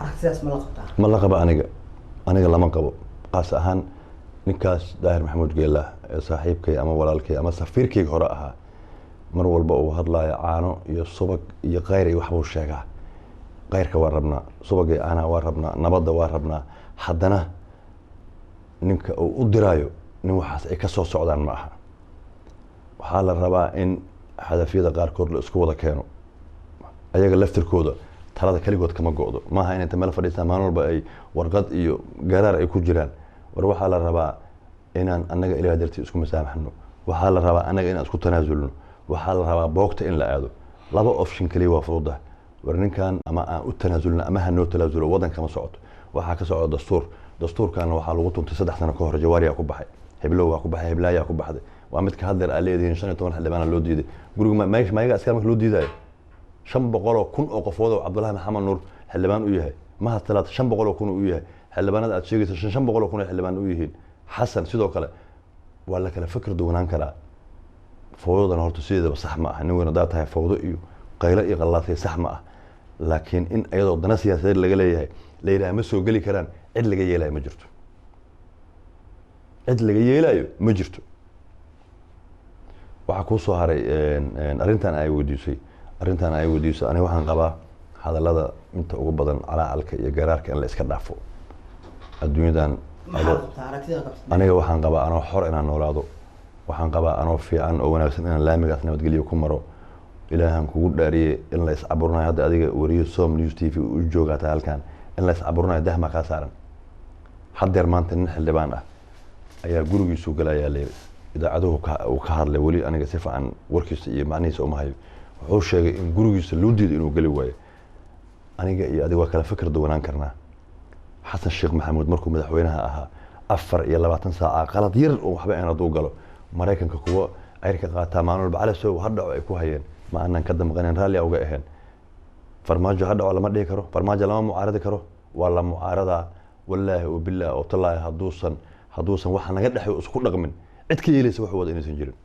أحساس ملقطة ما لقب أنا لما قبو قاس أهان نكاس داهر محمود جيلا صاحبكي أما ولالكي أما سفيركي هراءها مر والبا وهضلا عانو يصبق يغير يوحبو الشيغا غيرك وربنا صبقي أنا وربنا نبض وربنا حدنا نك ودرايو نوحاس أي كسو سعودان معها وحال الربا إن هدفيدا qaarkood la isku wada keeno ayaga laftirkooda talada kaligood kama go'do maaha in inta meel fadhiistaan maalin walba ay warqad iyo garaar ay ku jiraan war waxaa la rabaa inaan annaga ilaahay dartii isku masaamaxno waxaa la rabaa annaga inaan isku tanaasulno waxaa la rabaa boogta in la aado laba option kaliya waa fududahay war ninkan ama aan u tanaasulno ama ha noo tanaasulo waddanka ma socoto waxaa ka socda dastuurkaana waxaa lagu tuntay 3 sano ka hor jawaariyaa ku baxay heblow waa ku baxay heblaayaa ku baxday waa mid ka hadleer aleediin 15 xildhibaan loo diiday guriga maayiga askar marka loo diidayo 500,000 oo qofood oo Cabdullaahi Maxamed Nuur xildhibaan u yahay ma hadlaad 500,000 u yahay xildhibaanada aad sheegayso 500,000 xildhibaan u yihiin xasan sidoo kale waa la kala fikir duwanaan karaa fowdadan horta sideedaba sax ma ah nin weyn daa tahay fowdo iyo qaylo iyo qallaatay sax ma ah laakiin in ayadoo dana siyaasadeed laga leeyahay leeyahay ma soo gali karaan cid laga yeelayo ma jirto cid laga yeelayo ma jirto waxa ku soo haray arintan ay weydiisay aniga waxaan qabaa hadalada inta ugu badan calaalka iyo garaarka in la iska dhaafo adduunyadan aniga waxaan qabaa anoo xor inaan noolaado waxaan qabaa anoo fiican oo wanaagsan inaan laamigaas nabadgelyo ku maro ilaahan kugu dhaariyay in la iscaburnayo hadda adiga wariyo Som News TV u joogata halkan in la iscaburnayo dahma ka saaran hadeer maanta nin xildhibaan ah ayaa gurigiisu galaya leeyahay idaacaduhu ka hadlay wali aniga si fiican warkiisa iyo macnihiisa uma hayo wuxuu sheegay in gurigiisa loo diiday inuu gali waayo aniga iyo adiga waa kala fikir duwanaan karnaa xasan sheekh maxamuud markuu madaxweynaha ahaa 24 saac qalad yar oo waxba aan adu galo mareykanka kuwa ay ka qaataa maamul bacala soo hadhaco ay ku hayeen ma aanan ka damqanin raalli uga ahayn farmaajo hadhaco lama dhigi karo farmaajo lama mucaaradi karo wala mucaarada wallaahi oo bilaa oo tallaahi haduusan waxa naga dhaxay isku dhaqmin cid ka yeelaysa wax wada inaysan jirin